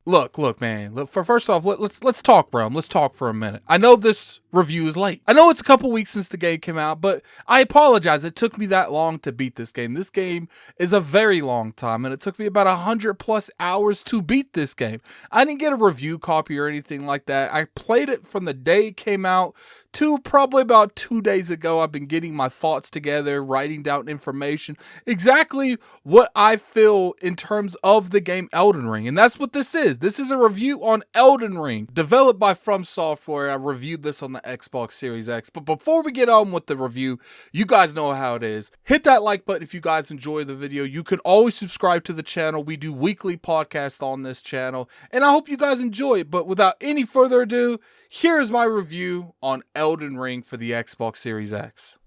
Look, man. Look, first off, let's talk, bro. Let's talk for a minute. I know this review is late. I know it's a couple weeks since the game came out, but I apologize. It took me that long to beat this game. This game is a very long time, and it took me about 100+ hours to beat this game. I didn't get a review copy or anything like that. I played it from the day it came out to probably about 2 days ago. I've been getting my thoughts together, writing down information, exactly what I feel in terms of the game Elden Ring. And that's what this is. This is a review on Elden Ring, developed by FromSoftware. I reviewed this on the Xbox Series X. But before we get on with the review, you guys know how it is. Hit that like button if you guys enjoy the video. You can always subscribe to the channel. We do weekly podcasts on this channel, and I hope you guys enjoy it. But without any further ado, here's my review on Elden Ring for the Xbox Series X.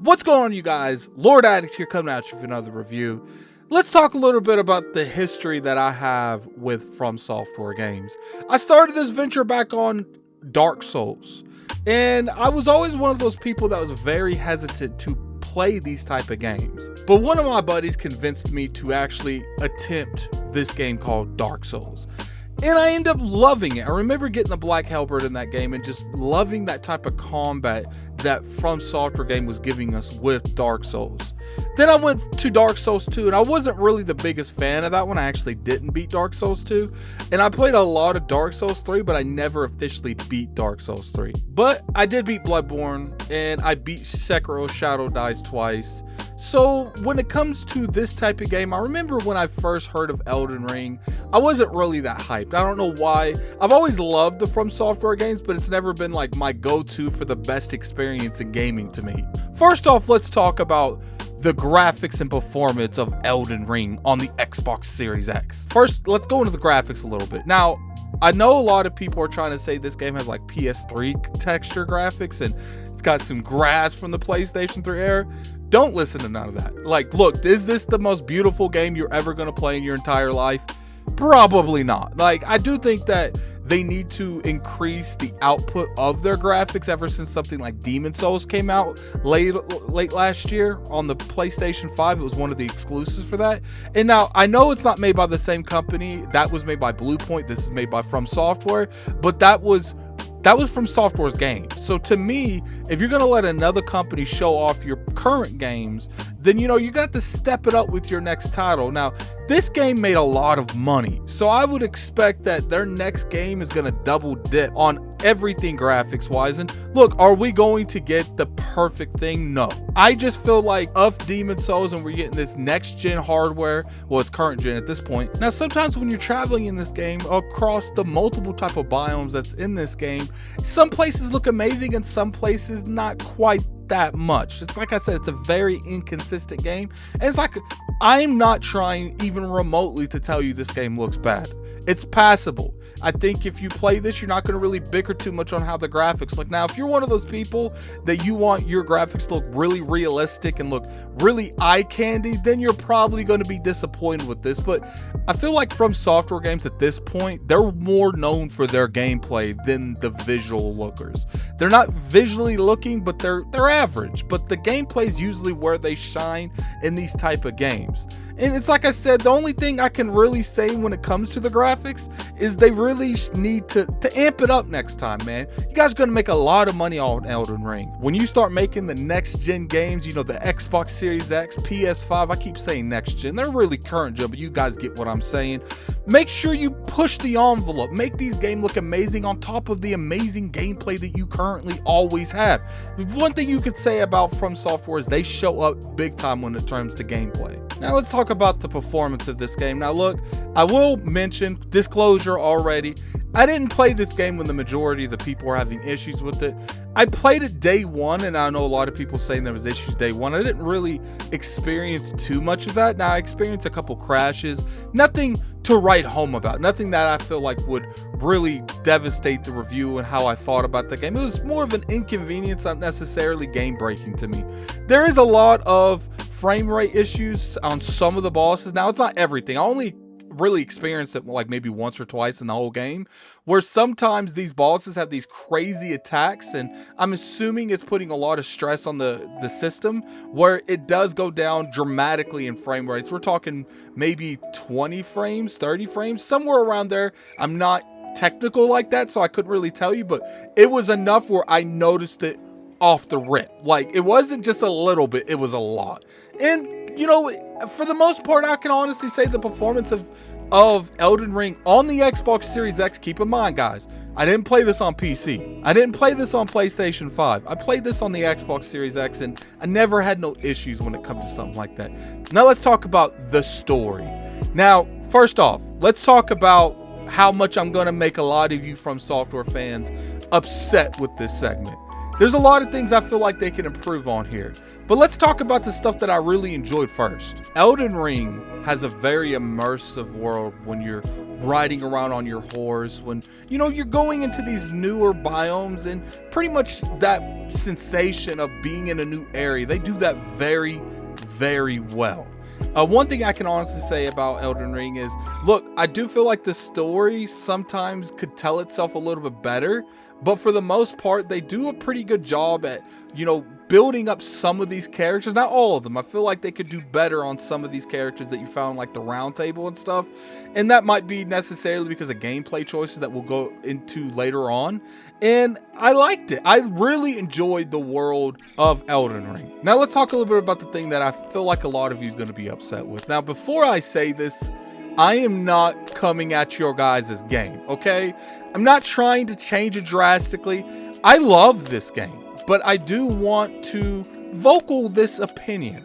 What's going on, you guys? Lord Addict here, coming at you with another review. Let's talk a little bit about the history that I have with FromSoftware games. I started this venture back on Dark Souls, and I was always one of those people that was very hesitant to play these type of games. But one of my buddies convinced me to actually attempt this game called Dark Souls. And I ended up loving it. I remember getting the Black Halberd in that game and just loving that type of combat that FromSoftware game was giving us with Dark Souls. Then I went to Dark Souls 2, and I wasn't really the biggest fan of that one. I actually didn't beat Dark Souls 2. And I played a lot of Dark Souls 3, but I never officially beat Dark Souls 3. But I did beat Bloodborne, and I beat Sekiro Shadow Dies twice. So when it comes to this type of game, I remember when I first heard of Elden Ring, I wasn't really that hyped. I don't know why. I've always loved the FromSoftware games, but it's never been like my go-to for the best experience in gaming to me. First off, let's talk about the graphics and performance of Elden Ring on the Xbox Series X. First, let's go into the graphics a little bit. Now, I know a lot of people are trying to say this game has like PS3 texture graphics and it's got some grass from the PlayStation 3 era. Don't listen to none of that. Like, look, is this the most beautiful game you're ever going to play in your entire life? Probably not. Like, I do think that they need to increase the output of their graphics ever since something like Demon's Souls came out late last year on the PlayStation 5. It was one of the exclusives for that. And now, I know it's not made by the same company. That was made by Bluepoint. This is made by FromSoftware. But that was FromSoftware's game. So to me, if you're gonna let another company show off your current games, then you got to step it up with your next title. Now, this game made a lot of money, so I would expect that their next game is gonna double dip on everything graphics wise. And look, are we going to get the perfect thing? No. I just feel like of Demon's Souls and we're getting this next gen hardware, well, it's current gen at this point. Now, sometimes when you're traveling in this game across the multiple type of biomes that's in this game, some places look amazing and some places not quite that much. It's like I said, it's a very inconsistent game, and it's like I'm not trying even remotely to tell you this game looks bad. It's passable. I think if you play this, you're not going to really bicker too much on how the graphics look. Now, if you're one of those people that you want your graphics to look really realistic and look really eye candy, then you're probably going to be disappointed with this. But I feel like FromSoftware games at this point, they're more known for their gameplay than the visual lookers. They're not visually looking, but they're average. But the gameplay is usually where they shine in these type of games. And it's like I said, the only thing I can really say when it comes to the graphics is they really need to amp it up next time, man. You guys are going to make a lot of money on Elden Ring. When you start making the next gen games, the Xbox Series X, PS5, I keep saying next gen. They're really current gen, but you guys get what I'm saying. Make sure you push the envelope. Make these games look amazing on top of the amazing gameplay that you currently always have. One thing you could say about FromSoftware is they show up big time when it comes to gameplay. Now let's talk about the performance of this game. Now look, I will mention, disclosure already, I didn't play this game when the majority of the people were having issues with it. I played it day one, and I know a lot of people saying there was issues day one. I didn't really experience too much of that. Now, I experienced a couple crashes, nothing to write home about, nothing that I feel like would really devastate the review and how I thought about the game. It was more of an inconvenience, not necessarily game breaking to me. There is a lot of frame rate issues on some of the bosses. Now, it's not everything. I only really experienced it like maybe once or twice in the whole game, where sometimes these bosses have these crazy attacks, and I'm assuming it's putting a lot of stress on the system, where it does go down dramatically in frame rates. We're talking maybe 20 frames, 30 frames, somewhere around there. I'm not technical like that, so I couldn't really tell you, but it was enough where I noticed it off the rip. Like, it wasn't just a little bit, it was a lot. And you know, for the most part, I can honestly say the performance of Elden Ring on the Xbox Series X, keep in mind guys, I didn't play this on PC, I didn't play this on PlayStation 5, I played this on the Xbox Series X, and I never had no issues when it comes to something like that. Now let's talk about the story. Now first off, let's talk about how much I'm gonna make a lot of you FromSoftware fans upset with this segment. There's a lot of things I feel like they can improve on here, but let's talk about the stuff that I really enjoyed first. Elden Ring has a very immersive world when you're riding around on your horse, when you know you're going into these newer biomes, and pretty much that sensation of being in a new area. They do that very, very well. One thing I can honestly say about Elden Ring is, look, I do feel like the story sometimes could tell itself a little bit better, but for the most part, they do a pretty good job at, you know, building up some of these characters. Not all of them. I feel like they could do better on some of these characters that you found, like the round table and stuff. And that might be necessarily because of gameplay choices that we'll go into later on. And I liked it. I really enjoyed the world of Elden Ring. Now let's talk a little bit about the thing that I feel like a lot of you is going to be upset with. Now, before I say this, I am not coming at your guys' game, okay? I'm not trying to change it drastically. I love this game, but I do want to vocal this opinion.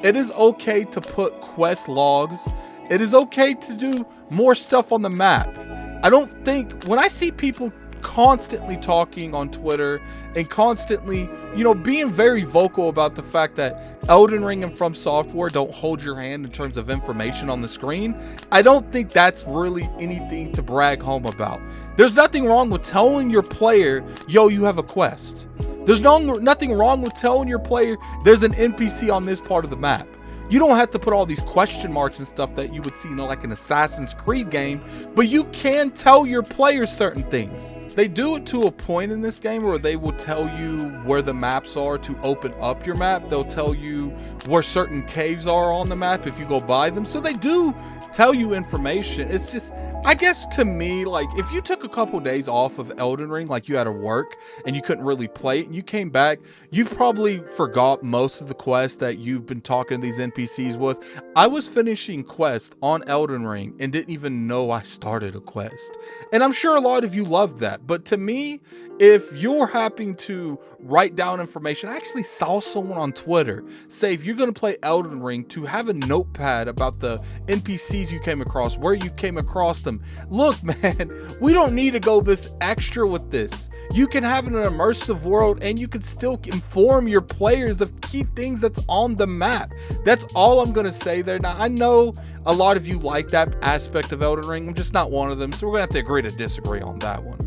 It is okay to put quest logs. It is okay to do more stuff on the map. I don't think, when I see people constantly talking on Twitter and constantly, you know, being very vocal about the fact that Elden Ring and FromSoftware don't hold your hand in terms of information on the screen, I don't think that's really anything to brag home about. There's nothing wrong with telling your player, yo, you have a quest. There's nothing wrong with telling your player there's an NPC on this part of the map. You don't have to put all these question marks and stuff that you would see in like an Assassin's Creed game, but you can tell your players certain things. They do it to a point in this game where they will tell you where the maps are to open up your map. They'll tell you where certain caves are on the map if you go by them. So they do tell you information. It's just, I guess to me, like if you took a couple days off of Elden Ring, like you had to work and you couldn't really play it, and you came back, you probably forgot most of the quests that you've been talking to these NPCs with. I was finishing quests on Elden Ring and didn't even know I started a quest. And I'm sure a lot of you love that. But to me, if you're having to write down information, I actually saw someone on Twitter say, if you're going to play Elden Ring, to have a notepad about the NPCs you came across, where you came across them. Look, man, we don't need to go this extra with this. You can have an immersive world and you can still inform your players of key things that's on the map. That's all I'm going to say there. Now, I know a lot of you like that aspect of Elden Ring. I'm just not one of them. So we're going to have to agree to disagree on that one.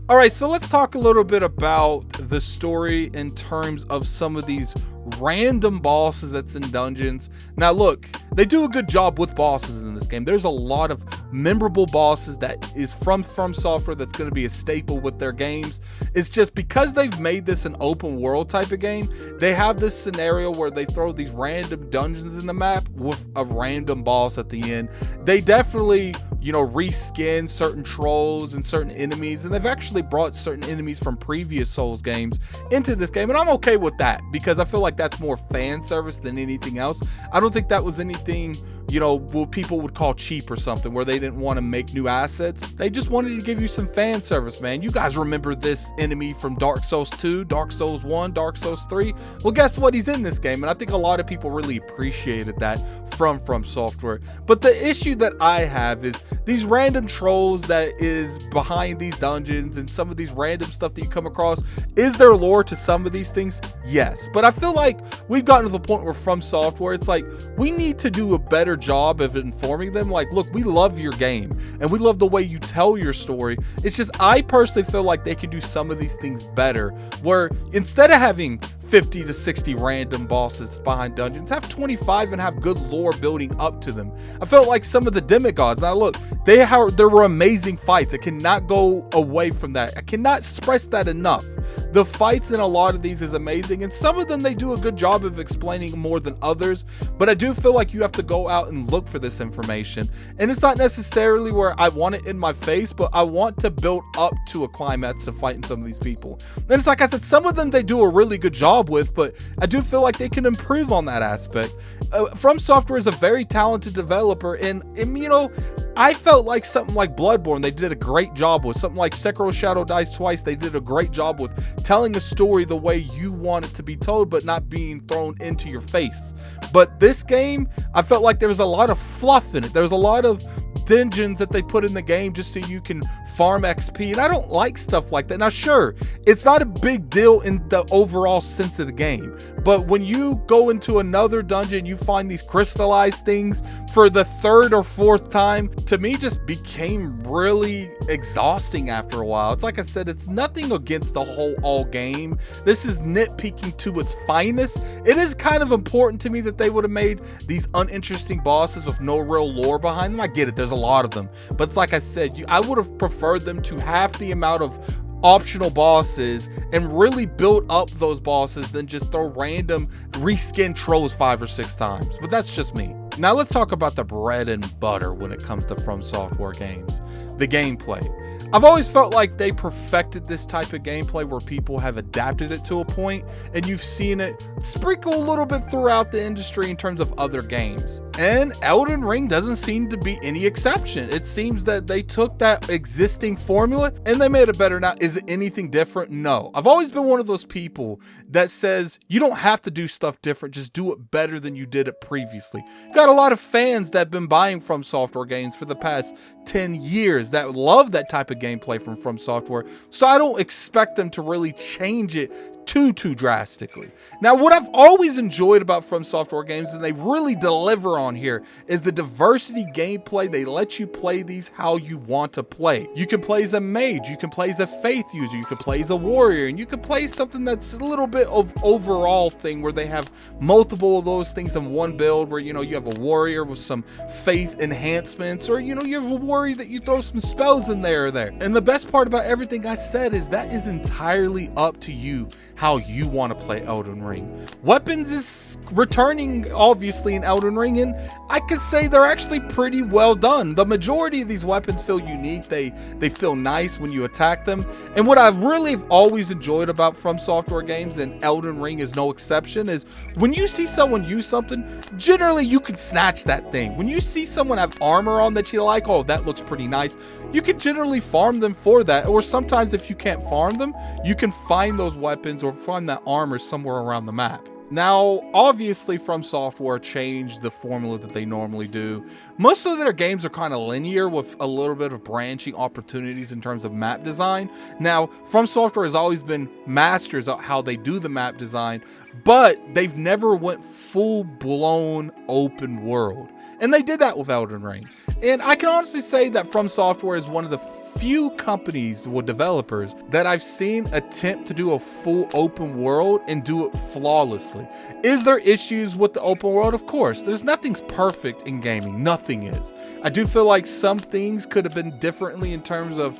All right, so let's talk a little bit about the story in terms of some of these random bosses that's in dungeons. Now look, they do a good job with bosses in this game. There's a lot of memorable bosses that is from FromSoftware that's going to be a staple with their games. It's just because they've made this an open world type of game, they have this scenario where they throw these random dungeons in the map with a random boss at the end. They definitely, you know, reskin certain trolls and certain enemies, and they've actually brought certain enemies from previous Souls games into this game, and I'm okay with that because I feel like that's more fan service than anything else. I don't think that was anything, you know, what people would call cheap or something, where they didn't want to make new assets. They just wanted to give you some fan service, man. You guys remember this enemy from Dark Souls 2, Dark Souls 1, Dark Souls 3? Well, guess what? He's in this game, and I think a lot of people really appreciated that from FromSoftware. But the issue that I have is these random trolls that is behind these dungeons and some of these random stuff that you come across. Is there lore to some of these things? Yes. But I feel like we've gotten to the point where FromSoftware, it's like we need to do a better job of informing them. Like, look, we love your game and we love the way you tell your story. It's just, I personally feel like they can do some of these things better, where instead of having 50 to 60 random bosses behind dungeons. Have 25 and have good lore building up to them. I felt like some of the demigods, now look, there were amazing fights. I cannot go away from that. I cannot express that enough. The fights in a lot of these is amazing, and some of them they do a good job of explaining more than others, but I do feel like you have to go out and look for this information, and it's not necessarily where I want it in my face, but I want to build up to a climax of fighting some of these people. And it's like I said, some of them they do a really good job with, but I do feel like they can improve on that aspect. FromSoftware is a very talented developer, and you know, I felt like something like Bloodborne, they did a great job with. Something like Sekiro Shadow Dies Twice, they did a great job with telling a story the way you want it to be told, but not being thrown into your face. But this game, I felt like there was a lot of fluff in it. There was a lot of dungeons that they put in the game just so you can farm XP, and I don't like stuff like that. Now sure, it's not a big deal in the overall sense of the game, but when you go into another dungeon, you find these crystallized things for the third or fourth time, to me just became really exhausting after a while. It's like I said, it's nothing against the whole game. This is nitpicking to its finest. It is kind of important to me that they would have made these uninteresting bosses with no real lore behind them. I get it, there's a lot of them, but it's like I said, I would have preferred them to half the amount of optional bosses and really build up those bosses than just throw random reskin trolls 5 or 6 times. But that's just me. Now let's talk about the bread and butter when it comes to FromSoftware games, the gameplay. I've always felt like they perfected this type of gameplay where people have adapted it to a point, and you've seen it sprinkle a little bit throughout the industry in terms of other games. And Elden Ring doesn't seem to be any exception. It seems that they took that existing formula and they made it better. Now, is it anything different? No. I've always been one of those people that says you don't have to do stuff different, just do it better than you did it previously. Got a lot of fans that have been buying FromSoftware games for the past 10 years that love that type of gameplay from FromSoftware, so I don't expect them to really change it too drastically. Now, what I've always enjoyed about FromSoftware games, and they really deliver on here, is the diversity gameplay. They let you play these how you want to play. You can play as a mage, you can play as a faith user, you can play as a warrior, and you can play something that's a little bit of overall thing where they have multiple of those things in one build, where you have a warrior with some faith enhancements, or you have a warrior that you throw some spells in there or there. And the best part about everything I said is that is entirely up to you how you want to play Elden Ring. Weapons is returning obviously in Elden Ring, and I could say they're actually pretty well done. The majority of these weapons feel unique. They feel nice when you attack them. And what I really have always enjoyed about FromSoftware games, and Elden Ring is no exception, is when you see someone use something, generally you can snatch that thing. When you see someone have armor on that you like, oh, that looks pretty nice, you can generally farm them for that. Or sometimes if you can't farm them, you can find those weapons or find that armor somewhere around the map. Now, obviously FromSoftware changed the formula that they normally do. Most of their games are kind of linear with a little bit of branching opportunities in terms of map design. Now, FromSoftware has always been masters of how they do the map design, but they've never went full-blown open world. And they did that with Elden Ring. And I can honestly say that FromSoftware is one of the few companies or developers that I've seen attempt to do a full open world and do it flawlessly. Is there issues with the open world? Of course. There's nothing's perfect in gaming. Nothing is. I do feel like some things could have been differently in terms of,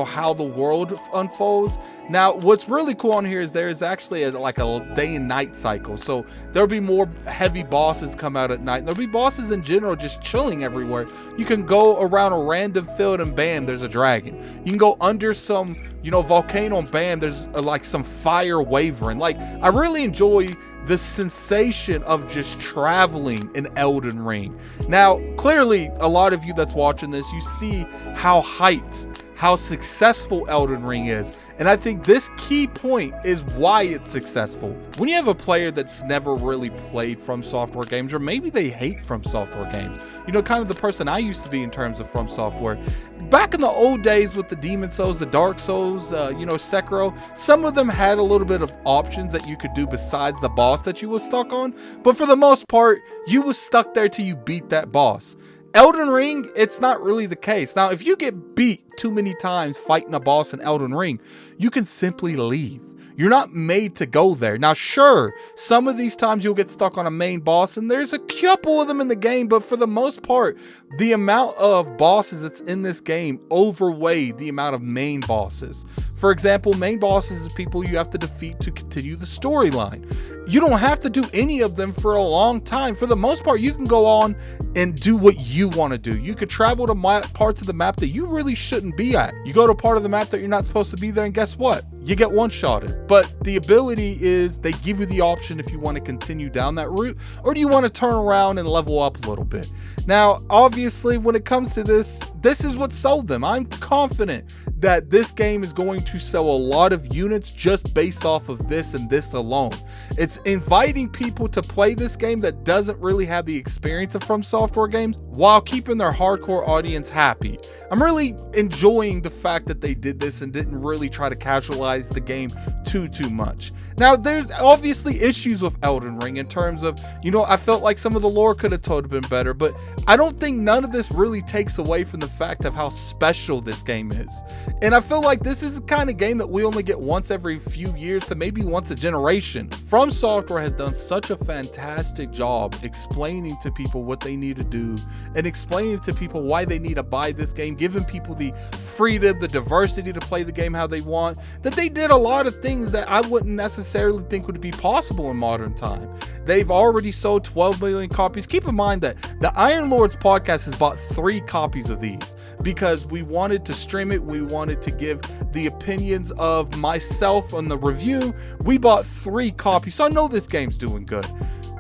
how the world unfolds. Now, what's really cool on here is there is actually like a day and night cycle. So there'll be more heavy bosses come out at night. There'll be bosses in general just chilling everywhere. You can go around a random field and bam, there's a dragon. You can go under some, volcano and bam, there's like some fire wavering. Like, I really enjoy the sensation of just traveling in Elden Ring. Now, clearly, a lot of you that's watching this, you see how hyped, how successful Elden Ring is. And I think this key point is why it's successful. When you have a player that's never really played FromSoftware games, or maybe they hate FromSoftware games, kind of the person I used to be in terms of FromSoftware. Back in the old days with the Demon Souls, the Dark Souls, Sekiro, some of them had a little bit of options that you could do besides the boss that you were stuck on. But for the most part, you was stuck there till you beat that boss. Elden Ring, it's not really the case. Now, if you get beat too many times fighting a boss in Elden Ring, you can simply leave. You're not made to go there. Now, sure, some of these times you'll get stuck on a main boss, and there's a couple of them in the game, but for the most part, the amount of bosses that's in this game overweigh the amount of main bosses. For example, main bosses is people you have to defeat to continue the storyline. You don't have to do any of them for a long time. For the most part, you can go on and do what you want to do. You could travel to parts of the map that you really shouldn't be at. You go to part of the map that you're not supposed to be there, and guess what? You get one-shotted. But the ability is they give you the option if you want to continue down that route, or do you want to turn around and level up a little bit. Now, obviously, when it comes to this is what sold them. I'm confident that this game is going to sell a lot of units just based off of this and this alone. It's inviting people to play this game that doesn't really have the experience of FromSoftware games while keeping their hardcore audience happy. I'm really enjoying the fact that they did this and didn't really try to casualize the game too much. Now, there's obviously issues with Elden Ring in terms of, I felt like some of the lore could have been better, but I don't think none of this really takes away from the fact of how special this game is. And I feel like this is the kind of game that we only get once every few years to maybe once a generation. FromSoftware has done such a fantastic job explaining to people what they need to do and explaining to people why they need to buy this game, giving people the freedom, the diversity to play the game how they want, that they did a lot of things that I wouldn't necessarily think would be possible in modern time. They've already sold 12 million copies. Keep in mind that the Iron Lords podcast has bought 3 copies of these because we wanted to stream it. We wanted to give the opinions of myself on the review. We bought 3 copies, so I know this game's doing good.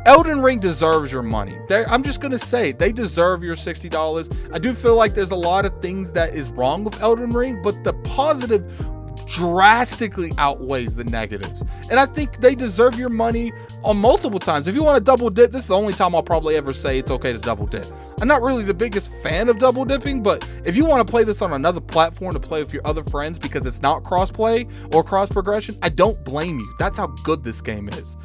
Elden Ring deserves your money. I'm just going to say, they deserve your $60. I do feel like there's a lot of things that is wrong with Elden Ring, but the positive drastically outweighs the negatives. And I think they deserve your money on multiple times. If you want to double dip, this is the only time I'll probably ever say it's okay to double dip. I'm not really the biggest fan of double dipping, but if you want to play this on another platform to play with your other friends because it's not cross-play or cross-progression, I don't blame you. That's how good this game is.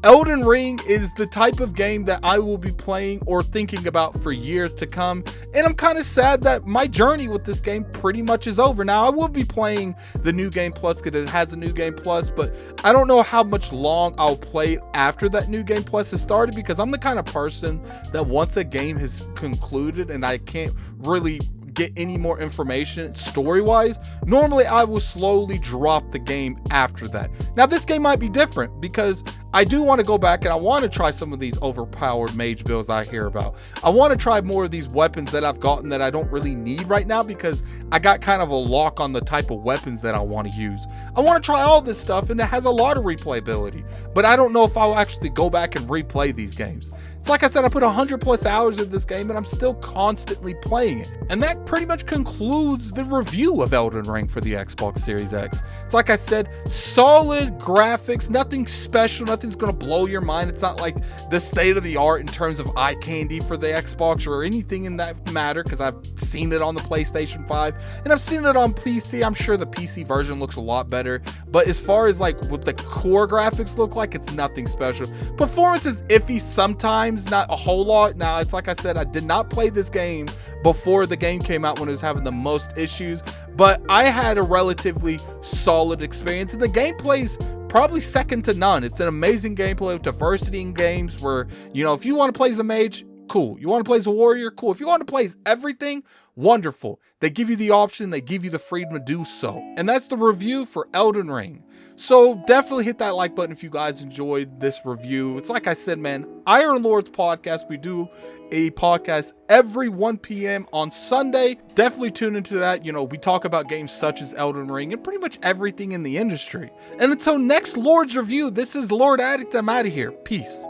Elden Ring is the type of game that I will be playing or thinking about for years to come, and I'm kind of sad that my journey with this game pretty much is over. Now, I will be playing the New Game Plus because it has a New Game Plus, but I don't know how much long I'll play it after that New Game Plus has started, because I'm the kind of person that once a game has concluded and I can't really get any more information story-wise, normally I will slowly drop the game after that. Now, this game might be different because I do want to go back and I want to try some of these overpowered mage builds that I hear about. I want to try more of these weapons that I've gotten that I don't really need right now because I got kind of a lock on the type of weapons that I want to use. I want to try all this stuff, and it has a lot of replayability, but I don't know if I'll actually go back and replay these games. It's like I said, I put 100+ hours in this game and I'm still constantly playing it. And that pretty much concludes the review of Elden Ring for the Xbox Series X. It's like I said, solid graphics, nothing special, nothing's gonna blow your mind. It's not like the state of the art in terms of eye candy for the Xbox or anything in that matter, because I've seen it on the PlayStation 5 and I've seen it on PC. I'm sure the PC version looks a lot better, but as far as like what the core graphics look like, it's nothing special. Performance is iffy sometimes, not a whole lot. Now, it's like I said, I did not play this game before the game came out when it was having the most issues, but I had a relatively solid experience, and the gameplay's probably second to none. It's an amazing gameplay with diversity in games where, if you want to play as a mage, cool. You want to play as a warrior, cool. If you want to play as everything, wonderful. They give you the option, they give you the freedom to do so. And that's the review for Elden Ring. So definitely hit that like button if you guys enjoyed this review. It's like I said, man, Iron Lords podcast, we do a podcast every 1 p.m. on Sunday. Definitely tune into that. We talk about games such as Elden Ring and pretty much everything in the industry. And until next Lord's review, this is Lord Addict. I'm out of here. Peace.